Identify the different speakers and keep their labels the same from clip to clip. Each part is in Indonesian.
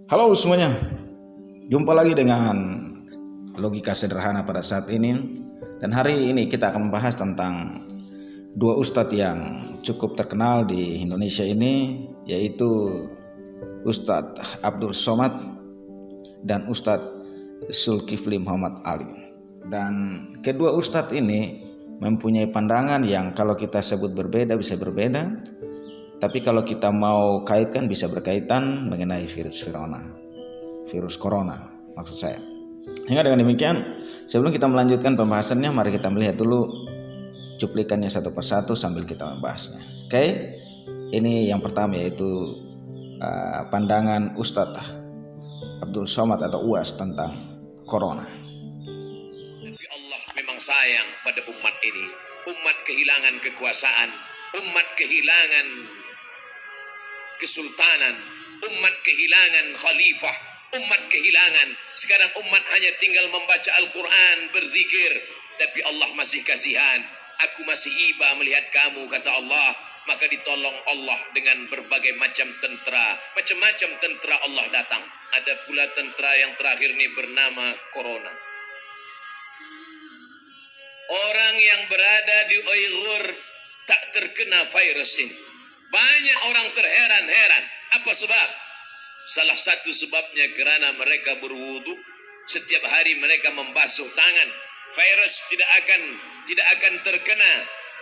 Speaker 1: Halo semuanya, jumpa lagi dengan logika sederhana pada saat ini. Dan hari ini kita akan membahas tentang dua ustadz yang cukup terkenal di Indonesia ini, yaitu Ustadz Abdul Somad dan Ustadz Zulkifli Muhammad Ali. Dan kedua ustadz ini mempunyai pandangan yang kalau kita sebut berbeda bisa berbeda, tapi kalau kita mau kaitkan bisa berkaitan mengenai virus corona maksud saya. Hingga dengan demikian, sebelum kita melanjutkan pembahasannya, mari kita melihat dulu cuplikannya satu persatu sambil kita membahasnya. Oke, ini yang pertama yaitu pandangan Ustadz Abdul Somad atau UAS tentang corona.
Speaker 2: Tapi Allah memang sayang pada umat ini. Umat kehilangan kekuasaan, umat kehilangan kesultanan, umat kehilangan khalifah, umat kehilangan. Sekarang umat hanya tinggal membaca Al-Quran, berzikir. Tapi Allah masih kasihan. Aku masih iba melihat kamu, kata Allah. Maka ditolong Allah dengan berbagai macam tentera. Macam-macam tentera Allah datang. Ada pula tentera yang terakhir ini bernama Corona. Orang yang berada di Uyghur tak terkena virus ini. Banyak orang terheran-heran. Apa sebab? Salah satu sebabnya karena mereka berwudu. Setiap hari mereka membasuh tangan. Virus tidak akan terkena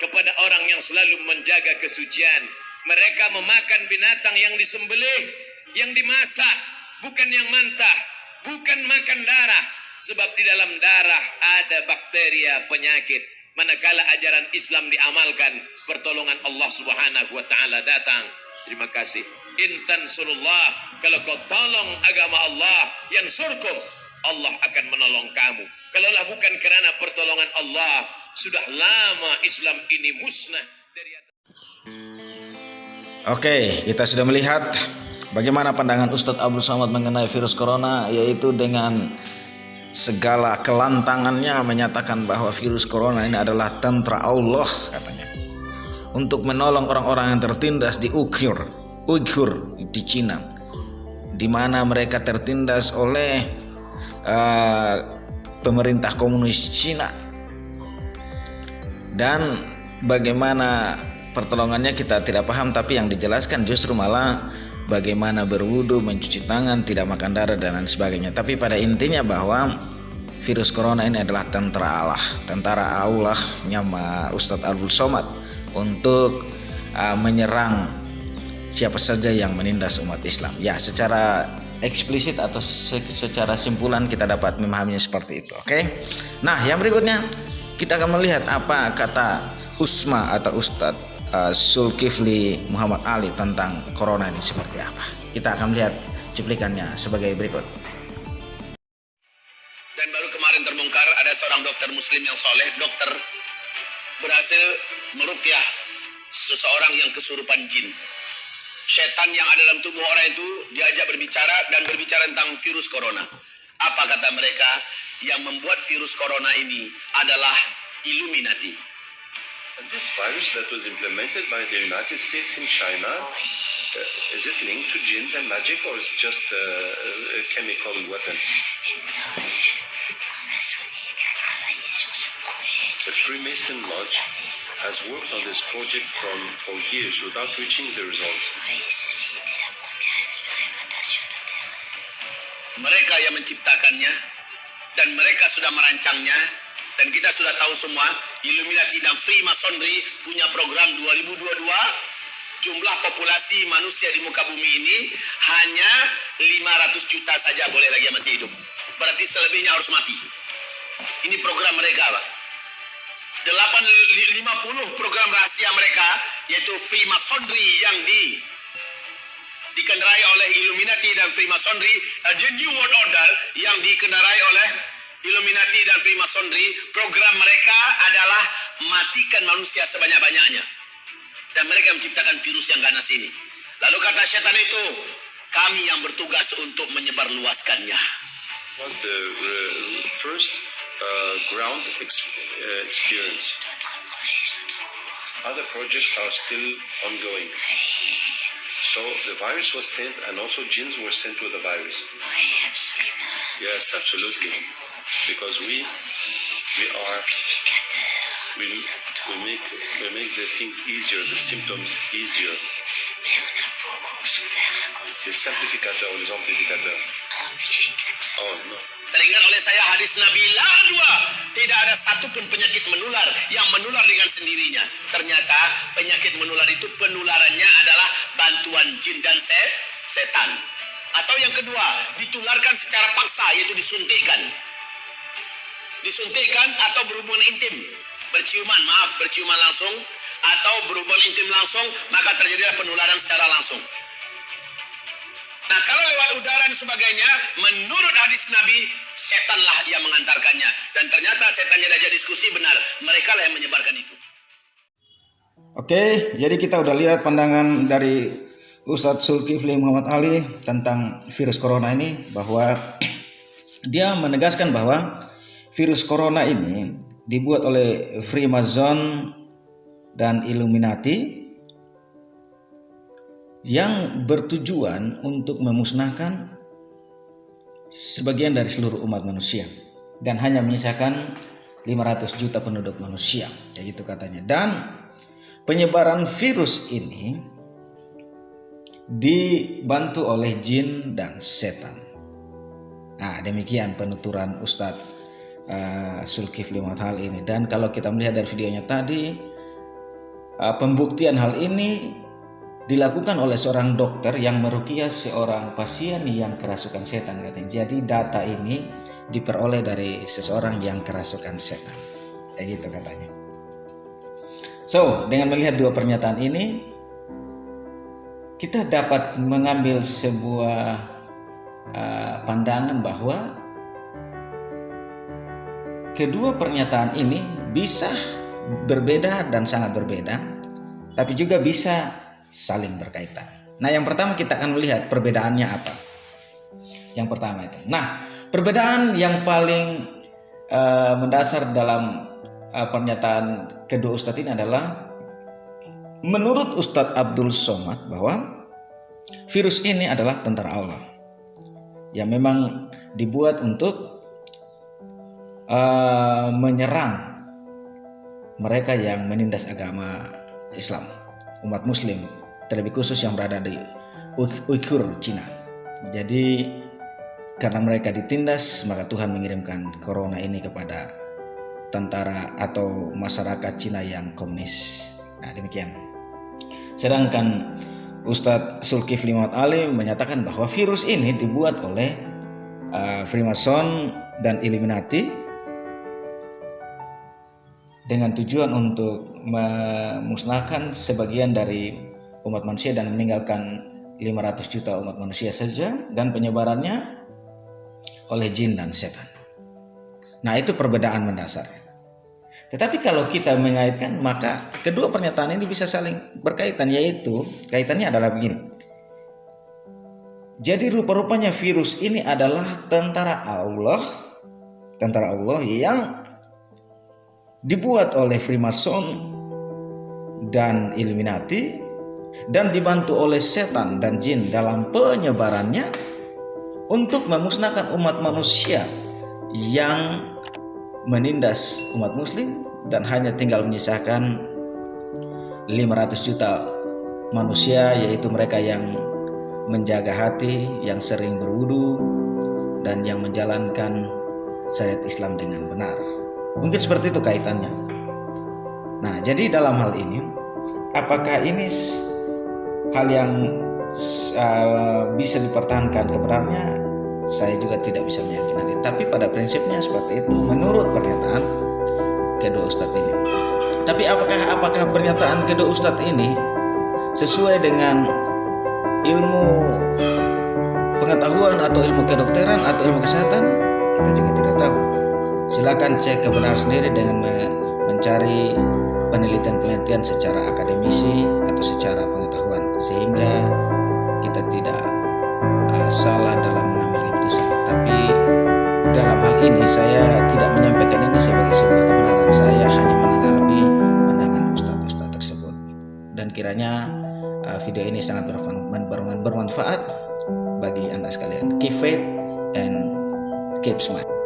Speaker 2: kepada orang yang selalu menjaga kesucian. Mereka memakan binatang yang disembelih, yang dimasak, bukan yang mentah, bukan makan darah. Sebab di dalam darah ada bakteria penyakit. Manakala ajaran Islam diamalkan, pertolongan Allah Subhanahu wa taala datang. Terima kasih. Intan surullah, kalau kau tolong agama Allah yang surkum, Allah akan menolong kamu. Kalaulah bukan karena pertolongan Allah, sudah lama Islam ini musnah dari atas.
Speaker 1: Oke, kita sudah melihat bagaimana pandangan Ustadz Abdul Somad mengenai virus corona, yaitu dengan segala kelantangannya menyatakan bahwa virus corona ini adalah tentara Allah, katanya, untuk menolong orang-orang yang tertindas di Uyghur di Cina, di mana mereka tertindas oleh pemerintah komunis Cina. Dan bagaimana pertolongannya kita tidak paham, tapi yang dijelaskan justru malah bagaimana berwudu, mencuci tangan, tidak makan darah dan lain sebagainya. Tapi pada intinya bahwa virus corona ini adalah tentara Allah nyama Ustadz Abdul Somad untuk menyerang siapa saja yang menindas umat Islam. Ya, secara eksplisit atau secara simpulan kita dapat memahaminya seperti itu. Oke. Nah, yang berikutnya kita akan melihat apa kata Usma atau Ustadz Zulkifli Muhammad Ali tentang corona ini seperti apa. Kita akan melihat cuplikannya sebagai berikut.
Speaker 2: Dan baru kemarin terbongkar ada seorang dokter muslim yang soleh, dokter berhasil meruqyah seseorang yang kesurupan jin. Setan yang ada dalam tubuh orang itu diajak berbicara dan berbicara tentang virus corona. Apa kata mereka? Yang membuat virus corona ini adalah Illuminati.
Speaker 3: This virus that was implemented by the United States in China, is it linked to jinns and magic, or is it just a chemical weapon? The Freemason Lodge has worked on this project for years without reaching the result.
Speaker 2: Mereka yang menciptakannya dan mereka sudah merancangnya, dan kita sudah tahu semua Illuminati dan Freemasonry punya program 2022. Jumlah populasi manusia di muka bumi ini hanya 500 juta saja boleh lagi yang masih hidup. Berarti selebihnya harus mati. Ini program mereka, Pak. 50 program rahasia mereka, yaitu Freemasonry yang dikendarai oleh Illuminati dan Freemasonry, The New World Order yang dikendarai oleh Illuminati dan Freemasonry. Program mereka adalah matikan manusia sebanyak-banyaknya. Dan mereka menciptakan virus yang ganas ini. Lalu kata setan itu, kami yang bertugas untuk menyebarluaskannya.
Speaker 3: Was the first ground experience. Other projects are still ongoing. So the virus was sent, and also jinns were sent with the virus. Yes, absolutely. Because we make the things easier, the symptoms easier. Les simplificateurs ou les amplificateurs. Oh no.
Speaker 2: Teringat oleh saya hadis Nabi la tidak ada satupun penyakit menular yang menular dengan sendirinya. Ternyata penyakit menular itu penularannya adalah bantuan jin dan setan. Atau yang kedua, ditularkan secara paksa, yaitu disuntikkan. Disuntikkan atau berhubungan intim, berciuman langsung atau berhubungan intim langsung, maka terjadilah penularan secara langsung. Nah, kalau lewat udara dan sebagainya, menurut hadis Nabi, setanlah yang mengantarkannya. Dan ternyata setannya diajak diskusi, benar, mereka lah yang menyebarkan itu.
Speaker 1: Oke, jadi kita udah lihat pandangan dari Ustadz Zulkifli Muhammad Ali tentang virus corona ini, bahwa dia menegaskan bahwa virus corona ini dibuat oleh Freemason dan Illuminati yang bertujuan untuk memusnahkan sebagian dari seluruh umat manusia dan hanya menyisakan 500 juta penduduk manusia, kayak gitu katanya. Dan penyebaran virus ini dibantu oleh jin dan setan. Nah, demikian penuturan Ustadz Zulkifli Muhammad Ali ini. Dan kalau kita melihat dari videonya tadi, pembuktian hal ini dilakukan oleh seorang dokter yang meruqyah seorang pasien yang kerasukan setan katanya. Jadi data ini diperoleh dari seseorang yang kerasukan setan, kayak gitu katanya. So, dengan melihat dua pernyataan ini, kita dapat mengambil sebuah pandangan bahwa kedua pernyataan ini bisa berbeda dan sangat berbeda, tapi juga bisa saling berkaitan. Nah, yang pertama kita akan melihat perbedaannya apa. Yang pertama itu. Nah, perbedaan yang paling mendasar dalam pernyataan kedua Ustadz ini adalah, menurut Ustadz Abdul Somad, bahwa virus ini adalah tentara Allah yang memang dibuat untuk menyerang mereka yang menindas agama Islam, umat Muslim, terlebih khusus yang berada di Uighur, Cina. Jadi karena mereka ditindas, maka Tuhan mengirimkan corona ini kepada tentara atau masyarakat Cina yang komunis. Nah, demikian. Sedangkan Ustadz Zulkifli Muhammad Ali menyatakan bahwa virus ini dibuat oleh Freemason dan Illuminati dengan tujuan untuk memusnahkan sebagian dari umat manusia dan meninggalkan 500 juta umat manusia saja, dan penyebarannya oleh jin dan setan. Nah, itu perbedaan mendasar. Tetapi kalau kita mengaitkan, maka kedua pernyataan ini bisa saling berkaitan, yaitu kaitannya adalah begini. Jadi rupa-rupanya virus ini adalah tentara Allah yang dibuat oleh Freemason dan Illuminati dan dibantu oleh setan dan jin dalam penyebarannya untuk memusnahkan umat manusia yang menindas umat muslim dan hanya tinggal menyisakan 500 juta manusia, yaitu mereka yang menjaga hati, yang sering berwudu, dan yang menjalankan syariat Islam dengan benar. Mungkin seperti itu kaitannya. Nah, jadi dalam hal ini, apakah ini hal yang bisa dipertahankan kebenarannya? Saya juga tidak bisa meyakini. Tapi pada prinsipnya seperti itu menurut pernyataan kedua Ustadz ini. Tapi apakah pernyataan kedua Ustadz ini sesuai dengan ilmu pengetahuan atau ilmu kedokteran atau ilmu kesehatan? Kita juga tidak tahu. Silakan cek kebenaran sendiri dengan mencari penelitian-penelitian secara akademisi atau secara pengetahuan, sehingga kita tidak salah dalam mengambil keputusan. Tapi dalam hal ini saya tidak menyampaikan ini sebagai sebuah kebenaran. Saya hanya menanggapi pandangan ustadz-ustadz tersebut, dan kiranya video ini sangat bermanfaat bagi Anda sekalian. Keep faith and keep smile.